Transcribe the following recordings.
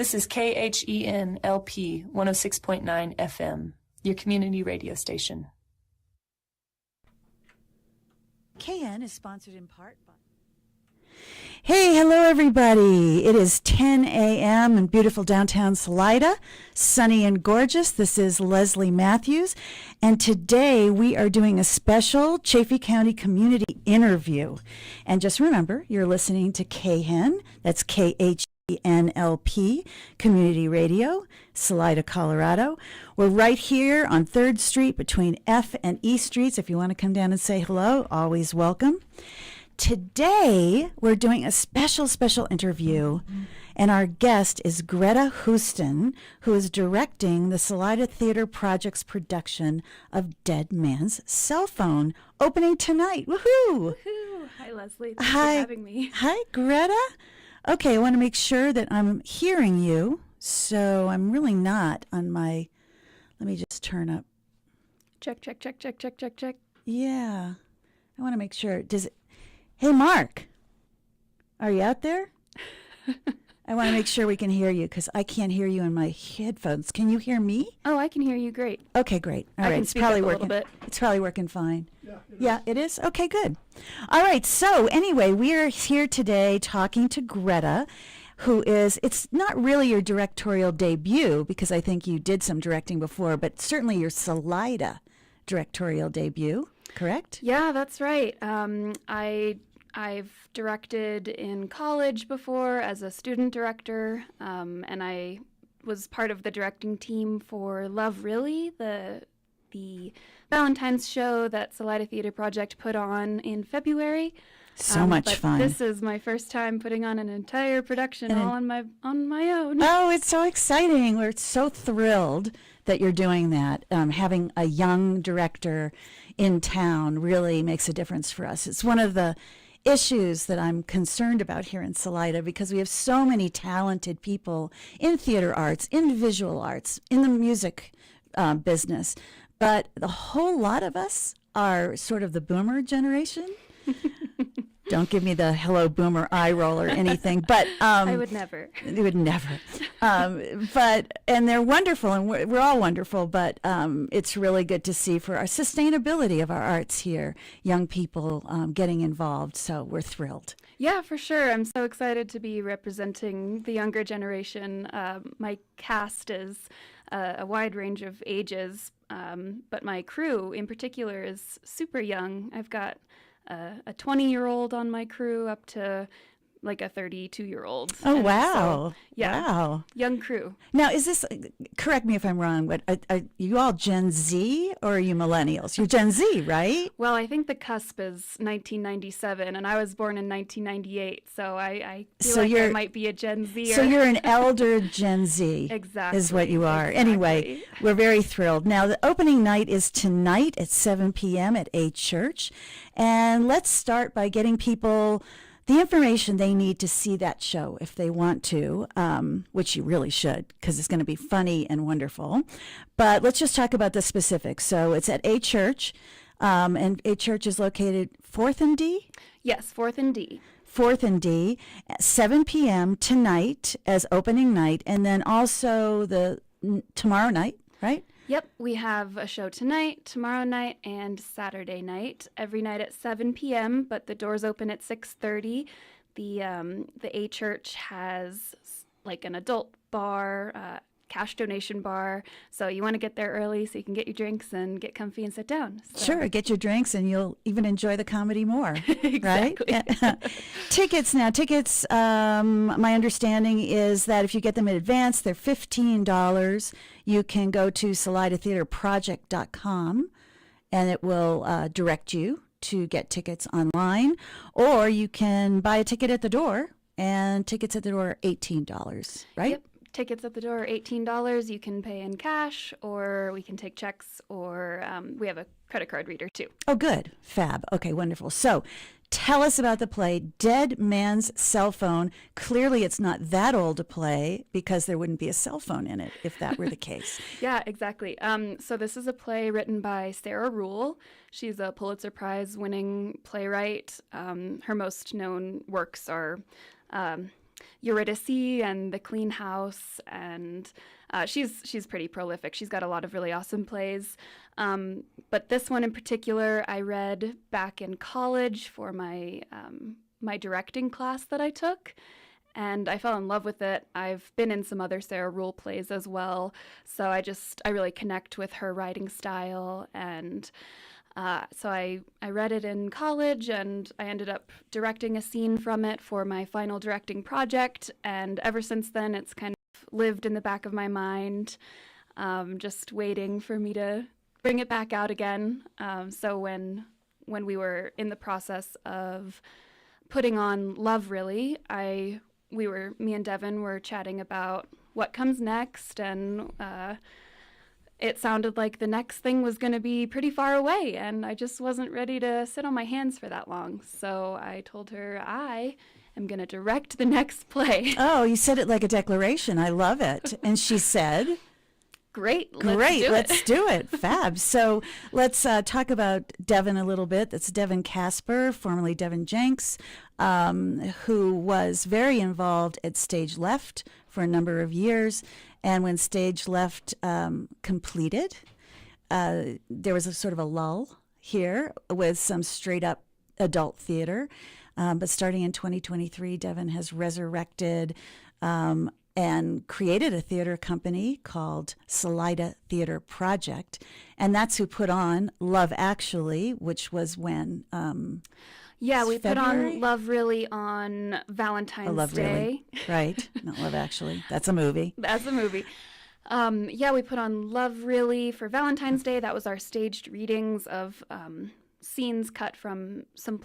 This is KHEN-LP 106.9 FM, your community radio station. KN is sponsored in part by... Hey, hello everybody. It is 10 a.m. in beautiful downtown Salida, sunny and gorgeous. This is Leslie Matthews, and today we are doing a special Chaffee County community interview. And just remember, you're listening to KHEN, that's KHENLP, Community Radio, Salida, Colorado. We're right here on 3rd Street between F and E Streets. If you want to come down and say hello, always welcome. Today, we're doing a special interview, and our guest is Greta Hooston, who is directing the Salida Theatre Project's production of Dead Man's Cell Phone, opening tonight. Woohoo! Woohoo! Hi, Leslie. Thanks for having me. Hi, Greta. Okay, I want to make sure that I'm hearing you, so I'm really not on my... Let me just turn up. Check. Yeah. I want to make sure. Does it... Hey, Mark, are you out there? I want to make sure we can hear you because I can't hear you in my headphones. Can you hear me? Oh, I can hear you great. Okay, great. All right, it's probably working. A little bit. It's probably working fine. Yeah, it is? Okay, good. All right, so anyway, we are here today talking to Greta, who is, it's not really your directorial debut because I think you did some directing before, but certainly your Salida directorial debut, correct? Yeah, that's right. I've directed in college before as a student director, and I was part of the directing team for Love Really, the Valentine's show that Salida Theatre Project put on in February. So much fun. This is my first time putting on an entire production all on my own. Oh, it's so exciting. We're so thrilled that you're doing that. Having a young director in town really makes a difference for us. It's one of the issues that I'm concerned about here in Salida because we have so many talented people in theater arts, in visual arts, in the music business, but the whole lot of us are sort of the boomer generation. Don't give me the hello boomer eye roll or anything, but I would never. You would never. And they're wonderful, and we're all wonderful. But it's really good to see for our sustainability of our arts here, young people getting involved. So we're thrilled. Yeah, for sure. I'm so excited to be representing the younger generation. My cast is a wide range of ages, but my crew in particular is super young. I've got a 20-year-old on my crew up to like a 32-year-old. Oh, wow. So, yeah. Wow. Young crew. Now, is this, correct me if I'm wrong, but are you all Gen Z or are you millennials? You're Gen Z, right? Well, I think the cusp is 1997, and I was born in 1998, so I feel like I might be a Gen Z. So you're an elder Gen Z. Exactly. Is what you are. Exactly. Anyway, we're very thrilled. Now, the opening night is tonight at 7 p.m. at A Church, and let's start by getting people the information they need to see that show if they want to, which you really should because it's going to be funny and wonderful. But let's just talk about the specifics. So it's at A Church, and A Church is located 4th and D? Yes, 4th and D. 4th and D, at 7 p.m. tonight as opening night, and then also tomorrow night, right? Yep, we have a show tonight, tomorrow night, and Saturday night. Every night at 7 p.m., but the doors open at 6:30. The A Church has like an adult bar, cash donation bar. So you want to get there early so you can get your drinks and get comfy and sit down. So. Sure, get your drinks and you'll even enjoy the comedy more. Exactly. Right? Tickets, my understanding is that if you get them in advance, they're $15. You can go to SalidaTheatreProject.com and it will direct you to get tickets online, or you can buy a ticket at the door, and tickets at the door are $18, right? Yep. Tickets at the door are $18. You can pay in cash, or we can take checks, or we have a credit card reader too. Oh, good. Fab. Okay, wonderful. So tell us about the play, Dead Man's Cell Phone. Clearly it's not that old a play because there wouldn't be a cell phone in it if that were the case. Yeah, exactly. So this is a play written by Sarah Rule. She's a Pulitzer Prize winning playwright. Her most known works are Eurydice and The Clean House, and she's pretty prolific. She's got a lot of really awesome plays. But this one in particular, I read back in college for my my directing class that I took, and I fell in love with it. I've been in some other Sarah Rule plays as well, so I really connect with her writing style, and so I read it in college, and I ended up directing a scene from it for my final directing project, and ever since then it's kind of lived in the back of my mind, just waiting for me to bring it back out again. So when we were in the process of putting on Love Really, me and Devin were chatting about what comes next, and it sounded like the next thing was going to be pretty far away, and I just wasn't ready to sit on my hands for that long. So I told her I am going to direct the next play. Oh, you said it like a declaration. I love it. And she said, Great, let's do it. Fab. So let's talk about Devin a little bit. That's Devin Casper, formerly Devin Jenks, who was very involved at Stage Left for a number of years. And when Stage Left completed, there was a sort of a lull here with some straight up adult theater. But starting in 2023, Devin has resurrected and created a theater company called Salida Theatre Project. And that's who put on Love Actually, which was when? Yeah, we February? put on Love Really on Valentine's Day. Really. Right, not Love Actually. That's a movie. That's a movie. Yeah, we put on Love Really for Valentine's Day. That was our staged readings of scenes cut from some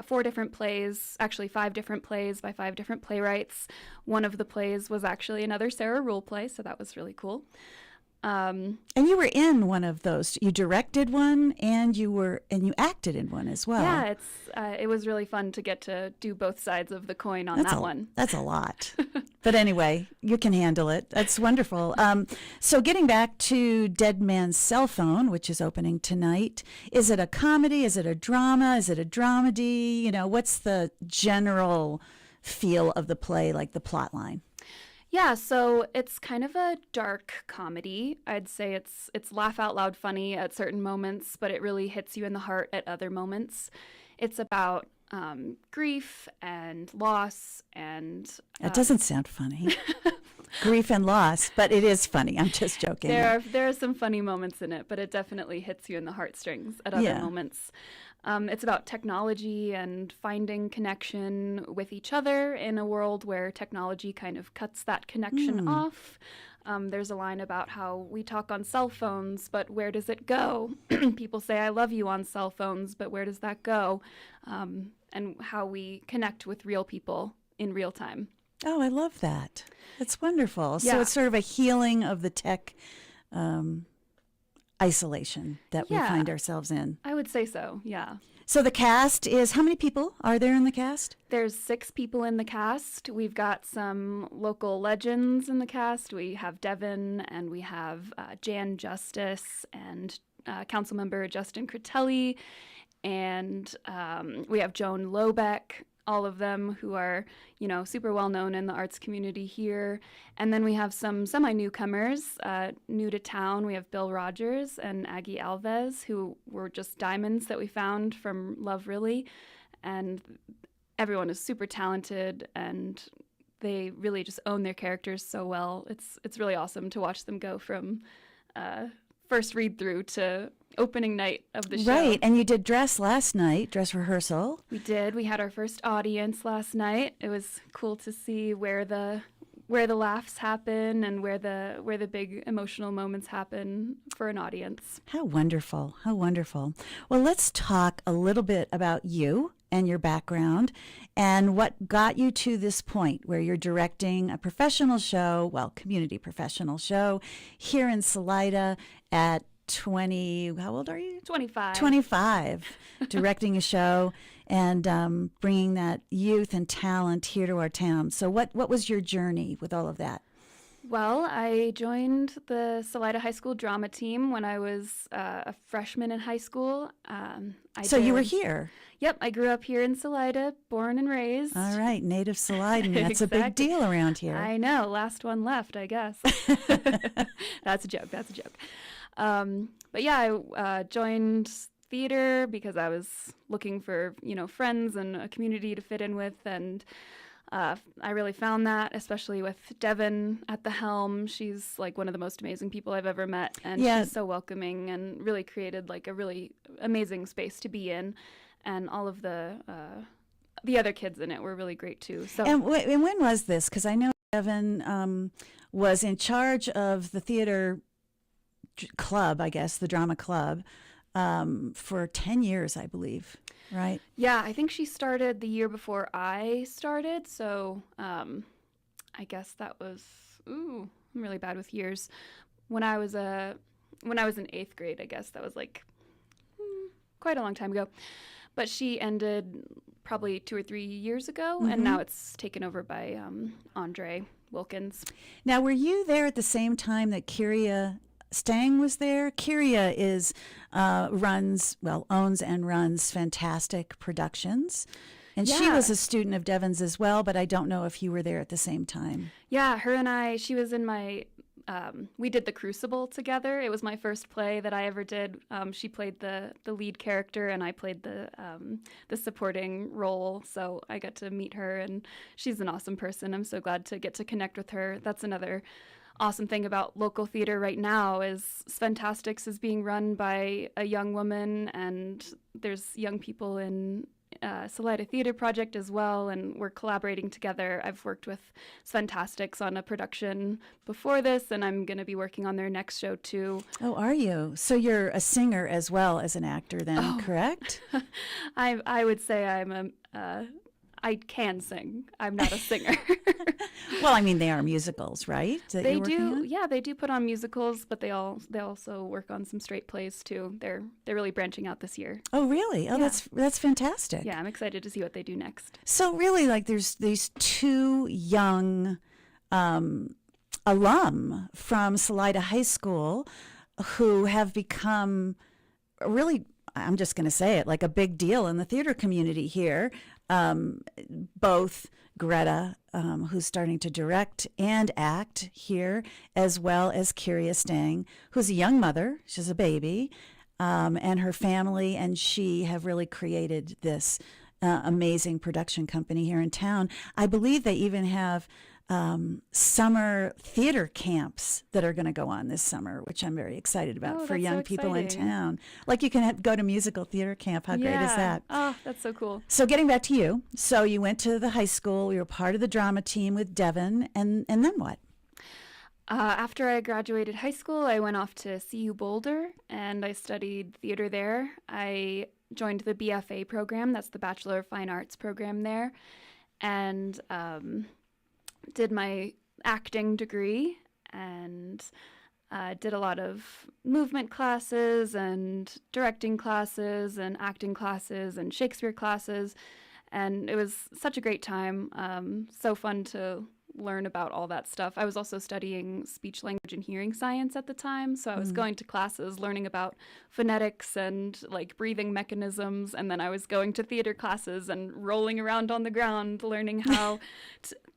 4 different plays, actually 5 different plays by 5 different playwrights. One of the plays was actually another Sarah Rule play, so that was really cool. And you were in one of those. You directed one, and you acted in one as well. Yeah, it was really fun to get to do both sides of the coin on that one. That's a lot. But anyway, you can handle it. That's wonderful. So getting back to Dead Man's Cell Phone, which is opening tonight, is it a comedy? Is it a drama? Is it a dramedy? You know, what's the general feel of the play, like the plot line? Yeah, so it's kind of a dark comedy. I'd say it's laugh out loud funny at certain moments, but it really hits you in the heart at other moments. It's about grief and loss and... It doesn't sound funny. Grief and loss, but it is funny. I'm just joking. There are some funny moments in it, but it definitely hits you in the heartstrings at other moments. It's about technology and finding connection with each other in a world where technology kind of cuts that connection off. There's a line about how we talk on cell phones, but where does it go? People say, I love you on cell phones, but where does that go? And how we connect with real people in real time. Oh, I love that. That's wonderful. Yeah. So it's sort of a healing of the tech isolation that we find ourselves in. I would say so, yeah. So the cast is, how many people are there in the cast? There's 6 people in the cast. We've got some local legends in the cast. We have Devin, and we have Jan Justice, and Councilmember Justin Critelli, and we have Joan Lobeck, all of them who are, super well known in the arts community here. And then we have some semi-newcomers, new to town. We have Bill Rogers and Aggie Alves, who were just diamonds that we found from Love Really. And everyone is super talented, and they really just own their characters so well. It's really awesome to watch them go from first read through to opening night of the show. Right, and you did dress rehearsal. We did. We had our first audience last night. It was cool to see where the laughs happen and where the big emotional moments happen for an audience. How wonderful. How wonderful. Well, let's talk a little bit about you and your background and what got you to this point where you're directing a professional show, community professional show here in Salida at 20, how old are you? 25. 25, directing a show and bringing that youth and talent here to our town. So what was your journey with all of that? Well, I joined the Salida High School drama team when I was a freshman in high school. So you were here? Yep, I grew up here in Salida, born and raised. All right, native Salidan. That's a big deal around here. I know, last one left, I guess. That's a joke. But yeah, I joined theater because I was looking for, friends and a community to fit in with, and I really found that, especially with Devin at the helm. She's like one of the most amazing people I've ever met, and she's so welcoming and really created like a really amazing space to be in, and all of the other kids in it were really great too. So, and when was this? Because I know Devin was in charge of the theater club, I guess, the drama club, for 10 years, I believe. Right. Yeah, I think she started the year before I started. So I guess that was, I'm really bad with years. When I was in 8th grade, I guess that was like quite a long time ago. But she ended probably 2 or 3 years ago, and now it's taken over by Andre Wilkins. Now, were you there at the same time that Kyria Stang was there? Kyria owns and runs fantastic productions. And she was a student of Devin's as well, but I don't know if you were there at the same time. Yeah, her and I, she was in my, we did The Crucible together. It was my first play that I ever did. She played the lead character, and I played the supporting role. So I got to meet her, and she's an awesome person. I'm so glad to get to connect with her. That's another awesome thing about local theater right now is Fantastics is being run by a young woman, and there's young people in Salida Theatre Project as well, and we're collaborating together. I've worked with Fantastics on a production before this, and I'm going to be working on their next show too. Oh, are you? So you're a singer as well as an actor then, correct? I would say I can sing. I'm not a singer. Well, I mean, they are musicals, right? They do. Yeah, they do put on musicals, but they also work on some straight plays too. They're really branching out this year. Oh, really? Oh, yeah. That's fantastic. Yeah, I'm excited to see what they do next. So really, like, there's these two young alum from Salida High School who have become really, I'm just going to say it, like a big deal in the theater community here. Both Greta, who's starting to direct and act here, as well as Kyria Stang, who's a young mother. She's a baby, and her family and she have really created this amazing production company here in town. I believe they even have summer theater camps that are going to go on this summer, which I'm very excited about for young people in town. Like you can go to musical theater camp. How great is that? Oh, that's so cool. So getting back to you. So you went to the high school. You were part of the drama team with Devin. And then what? After I graduated high school, I went off to CU Boulder, and I studied theater there. I joined the BFA program. That's the Bachelor of Fine Arts program there. And did my acting degree, and did a lot of movement classes and directing classes and acting classes and Shakespeare classes. And it was such a great time. So fun to learn about all that stuff. I was also studying speech, language, and hearing science at the time. So I was going to classes learning about phonetics and like breathing mechanisms. And then I was going to theater classes and rolling around on the ground, learning how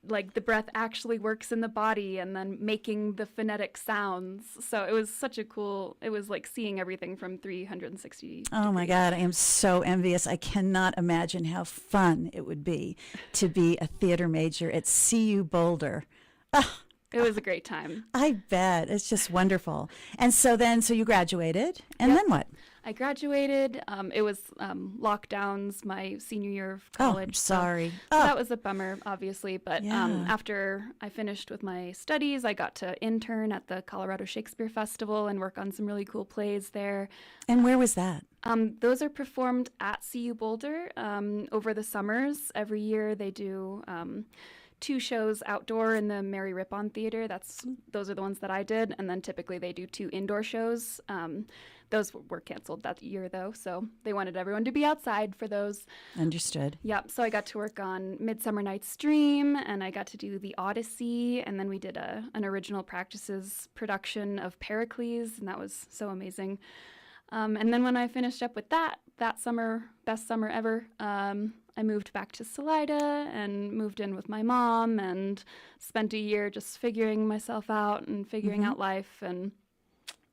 like the breath actually works in the body, and then making the phonetic sounds. So it was such a cool, it was like seeing everything from 360 Oh my God, I am so envious. I cannot imagine how fun it would be to be a theater major at CU Boulder. Oh, it was a great time. I bet. It's just wonderful. And so you graduated, and then what? I graduated. It was lockdowns my senior year of college. Oh, sorry. So that was a bummer, obviously. But after I finished with my studies, I got to intern at the Colorado Shakespeare Festival and work on some really cool plays there. And where was that? Those are performed at CU Boulder over the summers. Every year they do 2 shows outdoor in the Mary Rippon Theater. Those are the ones that I did. And then typically they do 2 indoor shows. Those were canceled that year, though, so they wanted everyone to be outside for those. Understood. Yep, so I got to work on Midsummer Night's Dream, and I got to do The Odyssey, and then we did an original practices production of Pericles, and that was so amazing. And then when I finished up with that, that summer, best summer ever, I moved back to Salida and moved in with my mom and spent a year just figuring myself out and figuring out life. And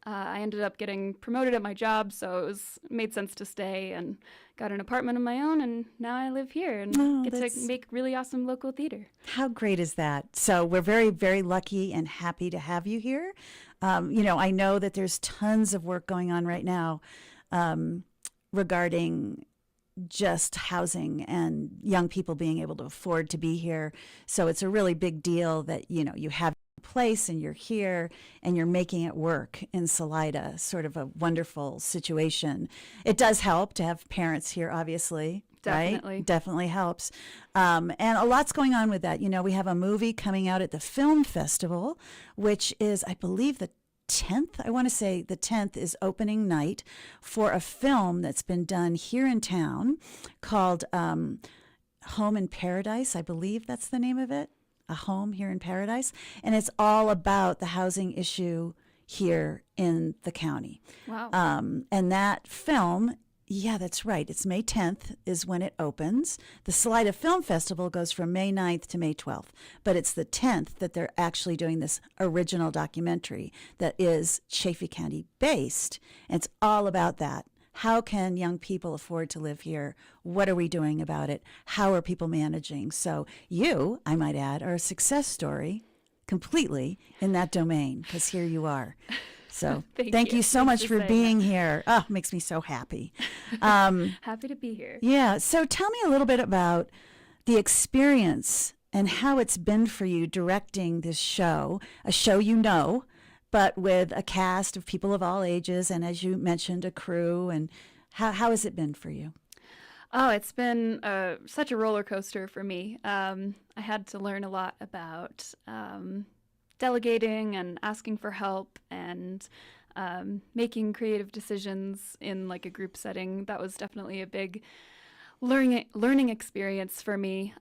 I ended up getting promoted at my job, so it made sense to stay, and got an apartment of my own, and now I live here and get to make really awesome local theater. How great is that? So we're very, very lucky and happy to have you here. I know that there's tons of work going on right now regarding just housing and young people being able to afford to be here. So it's a really big deal that, you have a place and you're here and you're making it work in Salida. Sort of a wonderful situation. It does help to have parents here, obviously. Definitely. Right? Definitely helps. And a lot's going on with that. We have a movie coming out at the film festival, which is, I believe, the 10th. I want to say the 10th is opening night for a film that's been done here in town called Home in Paradise. I believe that's the name of it. A Home Here in Paradise. And it's all about the housing issue here in the county. Wow. And that film, yeah, that's right. It's May 10th is when it opens. The Salida Film Festival goes from May 9th to May 12th. But it's the 10th that they're actually doing this original documentary that is Chaffee County based. And it's all about that. How can young people afford to live here? What are we doing about it? How are people managing? So you, I might add, are a success story completely in that domain, because here you are. So thank you so much for being here. Oh, makes me so happy. Happy to be here. Yeah. So tell me a little bit about the experience and how it's been for you directing this show, a show but with a cast of people of all ages, and as you mentioned, a crew. And how has it been for you? Oh, it's been such a roller coaster for me. I had to learn a lot about delegating and asking for help and making creative decisions in like a group setting. That was definitely a big learning experience for me.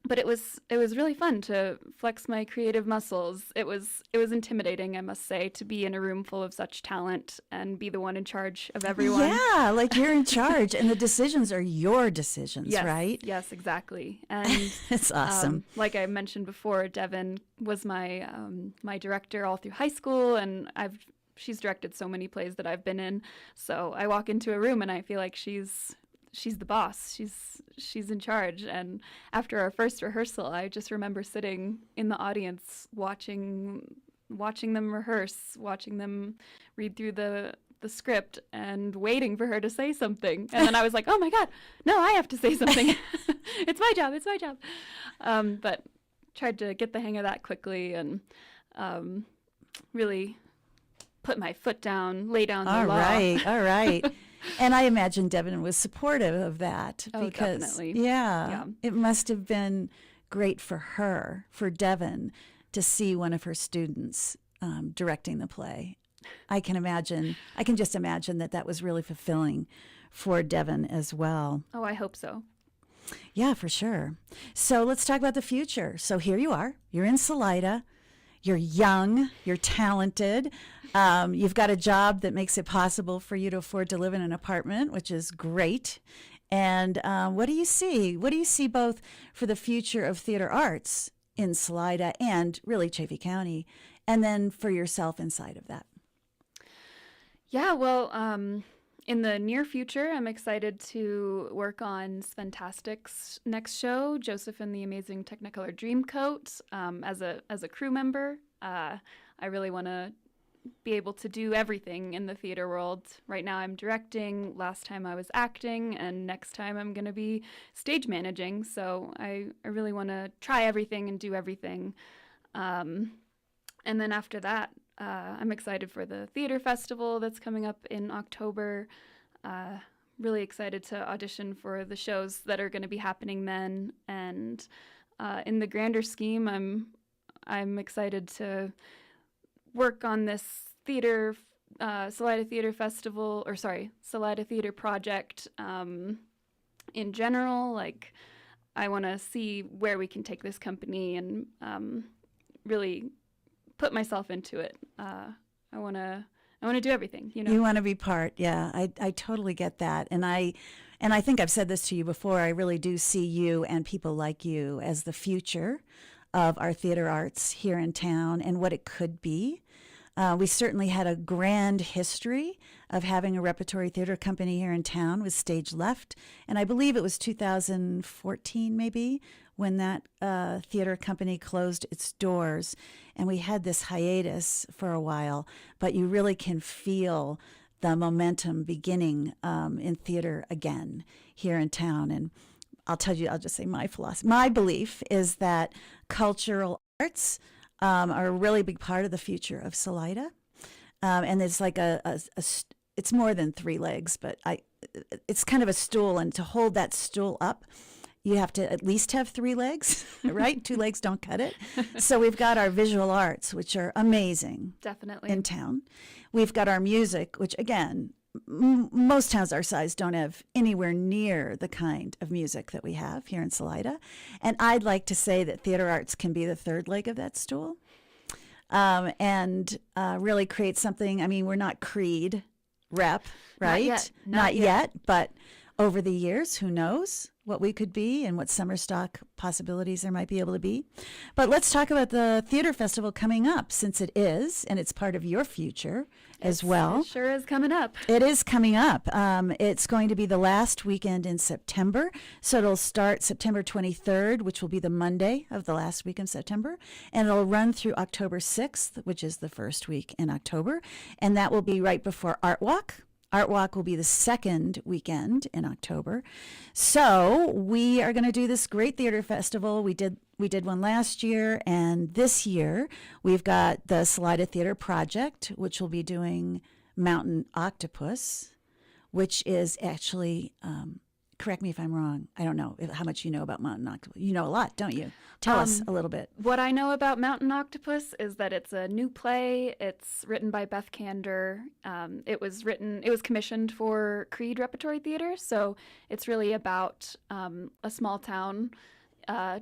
But it was really fun to flex my creative muscles. It was intimidating, I must say, to be in a room full of such talent and be the one in charge of everyone. Yeah, like you're in charge, and the decisions are your decisions, right? Yes, exactly. And it's awesome. Like I mentioned before, Devin was my my director all through high school, and she's directed so many plays that I've been in. So I walk into a room and I feel like she's the boss. She's in charge. And after our first rehearsal, I just remember sitting in the audience watching them rehearse, watching them read through the script and waiting for her to say something. And then I was like, oh my God, no, I have to say something. It's my job. But tried to get the hang of that quickly and really put my foot down, lay down the law. All right. And I imagine Devin was supportive of that. Oh, because, definitely. Yeah, it must have been great for her, for Devin, to see one of her students directing the play. I can just imagine that was really fulfilling for Devin as well. Oh, I hope so. Yeah, for sure. So let's talk about the future. So here you are. You're in Salida. You're young, you're talented, you've got a job that makes it possible for you to afford to live in an apartment, which is great. And what do you see? What do you see both for the future of theater arts in Salida and really Chaffee County, and then for yourself inside of that? Yeah, well, in the near future, I'm excited to work on Sventastic's next show, Joseph and the Amazing Technicolor Dreamcoat, as a crew member. I really want to be able to do everything in the theater world. Right now I'm directing, last time I was acting, and next time I'm going to be stage managing. So I really want to try everything and do everything. And then after that, I'm excited for the theater festival that's coming up in October. Really excited to audition for the shows that are going to be happening then. And in the grander scheme, I'm excited to work on this theater, Salida Theatre Festival, Salida Theatre Project in general. Like, I want to see where we can take this company and really put myself into it. I want to I want to do everything, you know. You want to be part. Yeah, I totally get that. And I think I've said this to you before. I really do see you and people like you as the future of our theater arts here in town and what it could be. We certainly had a grand history of having a repertory theater company here in town with Stage Left. And I believe it was 2014 maybe when that theater company closed its doors. And we had this hiatus for a while, but you really can feel the momentum beginning in theater again here in town. And I'll just say my philosophy. My belief is that cultural arts are a really big part of the future of Salida. And it's like it's more than three legs, but it's kind of a stool. And to hold that stool up, you have to at least have three legs, right? Two legs don't cut it. So we've got our visual arts, which are amazing. Definitely. In town. We've got our music, which again, most towns our size don't have anywhere near the kind of music that we have here in Salida. And I'd like to say that theater arts can be the third leg of that stool and really create something. I mean, we're not Creed rep, right? Not yet. But over the years, who knows what we could be and what summer stock possibilities there might be able to be. But let's talk about the theater festival coming up, since it is, and it's part of your future as well. It sure is coming up. It is coming up. It's going to be the last weekend in September. So it'll start September 23rd, which will be the Monday of the last week in September. And it'll run through October 6th, which is the first week in October. And that will be right before Art Walk. Art Walk will be the second weekend in October. So we are going to do this great theater festival. We did one last year, and this year we've got the Salida Theatre Project, which will be doing Mountain Octopus, which is actually, correct me if I'm wrong, I don't know how much you know about Mountain Octopus. You know a lot, don't you? Tell us a little bit. What I know about Mountain Octopus is that it's a new play. It's written by Beth Kander. It was commissioned for Creed Repertory Theater, so it's really about a small town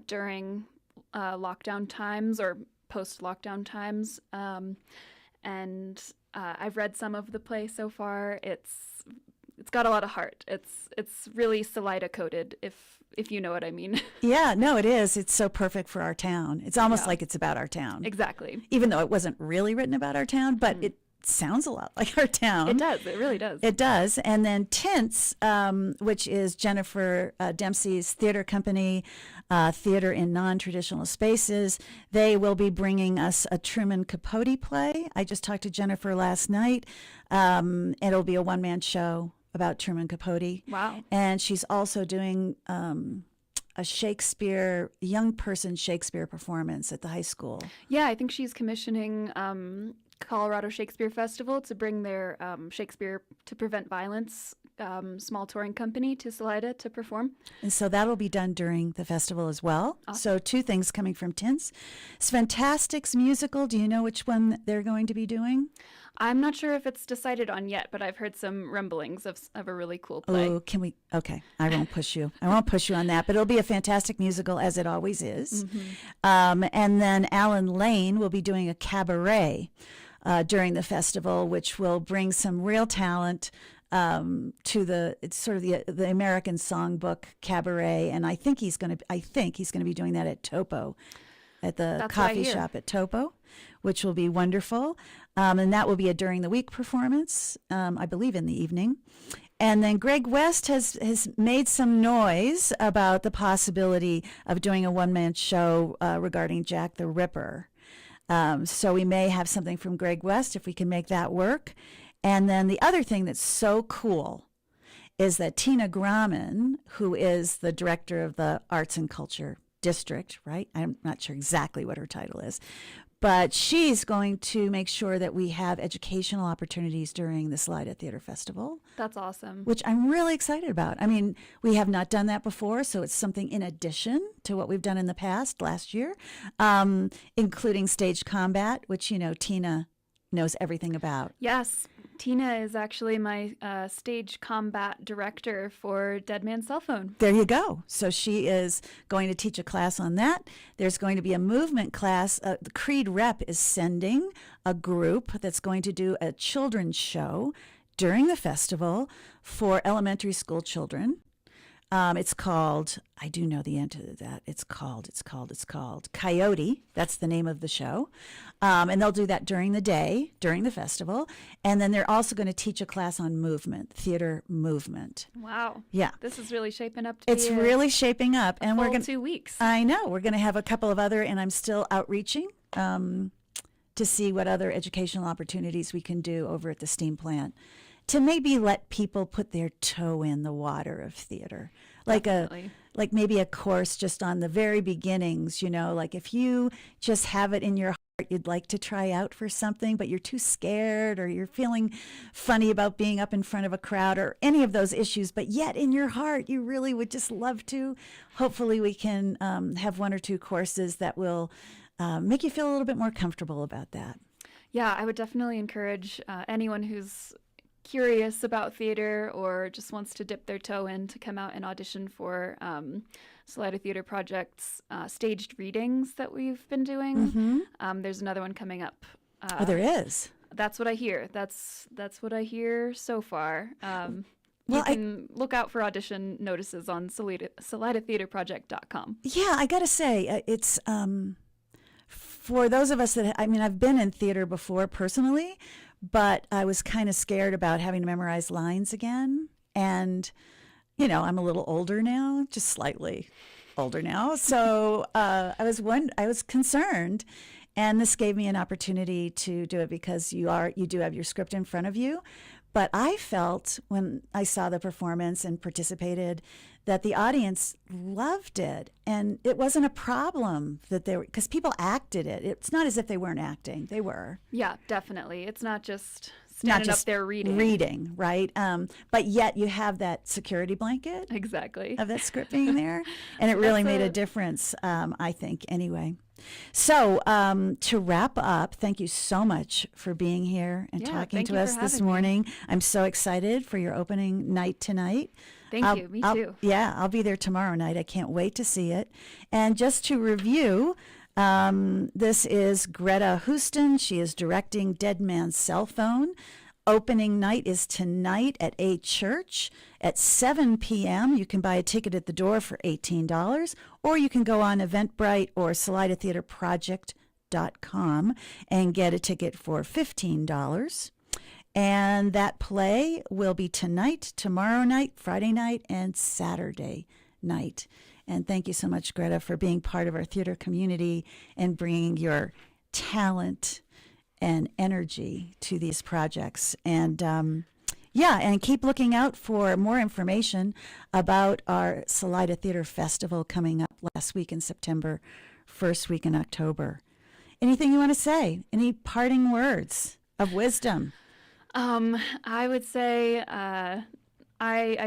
during lockdown times or post-lockdown times. And I've read some of the play so far. It's got a lot of heart. It's really Salida coded, if you know what I mean. Yeah, no, it is. It's so perfect for our town. It's almost like it's about our town. Exactly. Even though it wasn't really written about our town, but it sounds a lot like our town. It does. It really does. It does. And then Tints, which is Jennifer Dempsey's theater company, Theater in Non-Traditional Spaces, they will be bringing us a Truman Capote play. I just talked to Jennifer last night. It'll be a one-man show about Truman Capote. Wow. And she's also doing a young person Shakespeare performance at the high school. Yeah, I think she's commissioning Colorado Shakespeare Festival to bring their Shakespeare to Prevent Violence small touring company to Salida to perform. And so that'll be done during the festival as well. Awesome. So two things coming from Tints. Fantastic's musical, do you know which one they're going to be doing? I'm not sure if it's decided on yet, but I've heard some rumblings of a really cool play. Oh, okay, I won't push you. I won't push you on that, but it'll be a fantastic musical, as it always is. Mm-hmm. And then Alan Lane will be doing a cabaret during the festival, which will bring some real talent to it's sort of the American Songbook cabaret, and I think he's going to be doing that at Topo, at the coffee shop at Topo, which will be wonderful. And that will be a during the week performance, I believe in the evening. And then Greg West has made some noise about the possibility of doing a one-man show regarding Jack the Ripper. So we may have something from Greg West if we can make that work. And then the other thing that's so cool is that Tina Grauman, who is the director of the Arts and Culture District, right? I'm not sure exactly what her title is, but she's going to make sure that we have educational opportunities during the Salida Theatre Festival. That's awesome. Which I'm really excited about. I mean, we have not done that before, so it's something in addition to what we've done in the past, last year, including stage combat, which, Tina knows everything about. Yes. Tina is actually my stage combat director for Dead Man's Cell Phone. There you go. So she is going to teach a class on that. There's going to be a movement class. The Creed Rep is sending a group that's going to do a children's show during the festival for elementary school children. It's called, I do know the answer to that. It's called Coyote. That's the name of the show. And they'll do that during the day, during the festival. And then they're also going to teach a class on movement, theater movement. Wow. Yeah. This is really shaping up to It's be really shaping up. And we're going 2 weeks. I know. We're going to have a couple of other, and I'm still outreaching to see what other educational opportunities we can do over at the STEAM plant to maybe let people put their toe in the water of theater. Definitely. Like maybe a course just on the very beginnings, like if you just have it in your heart, you'd like to try out for something, but you're too scared or you're feeling funny about being up in front of a crowd or any of those issues, but yet in your heart, you really would just love to. Hopefully we can have 1 or 2 courses that will make you feel a little bit more comfortable about that. Yeah, I would definitely encourage anyone who's curious about theater or just wants to dip their toe in to come out and audition for Salida Theatre Project's staged readings that we've been doing. There's another one coming up. Oh, there is? That's what I hear. That's what I hear so far. Well, you can look out for audition notices on SalidaTheatreProject.com. Yeah, I got to say, it's for those of us that, I've been in theater before personally, but I was kind of scared about having to memorize lines again. And, I'm a little older now, just slightly older now. So I was concerned. And this gave me an opportunity to do it because you do have your script in front of you. But I felt when I saw the performance and participated that the audience loved it. And it wasn't a problem that because people acted it. It's not as if they weren't acting. They were. Yeah, definitely. It's not just standing up there reading. Reading, right? But yet you have that security blanket. Exactly. Of that script being there. And it really made a difference, I think, anyway. So to wrap up, thank you so much for being here and talking to us this morning. I'm so excited for your opening night tonight. Thank you. Me too. Yeah, I'll be there tomorrow night. I can't wait to see it. And just to review, this is Greta Hooston. She is directing Dead Man's Cell Phone. Opening night is tonight at a church at 7 p.m. You can buy a ticket at the door for $18, or you can go on Eventbrite or SalidaTheatreProject.com and get a ticket for $15. And that play will be tonight, tomorrow night, Friday night, and Saturday night. And thank you so much, Greta, for being part of our theater community and bringing your talent and energy to these projects. And and keep looking out for more information about our Salida Theater Festival coming up last week in September, first week in October. Anything you want to say? Any parting words of wisdom? I would say I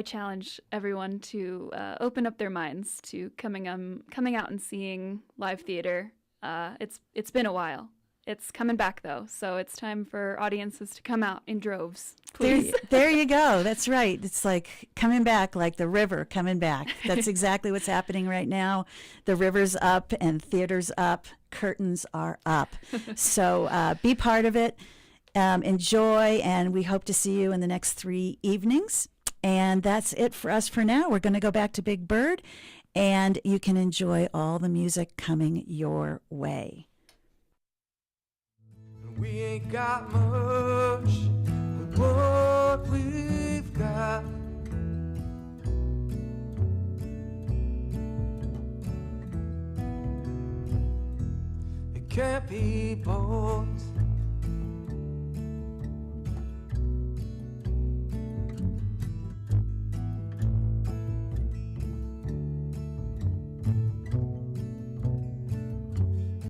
challenge everyone to open up their minds to coming out and seeing live theater. It's been a while. It's coming back, though, so it's time for audiences to come out in droves, please. There you go. That's right. It's like coming back, like the river coming back. That's exactly what's happening right now. The river's up and theater's up. Curtains are up. So be part of it. Enjoy, and we hope to see you in the next 3 evenings. And that's it for us for now. We're going to go back to Big Bird, and you can enjoy all the music coming your way. We ain't got much, but what we've got it can't be bought.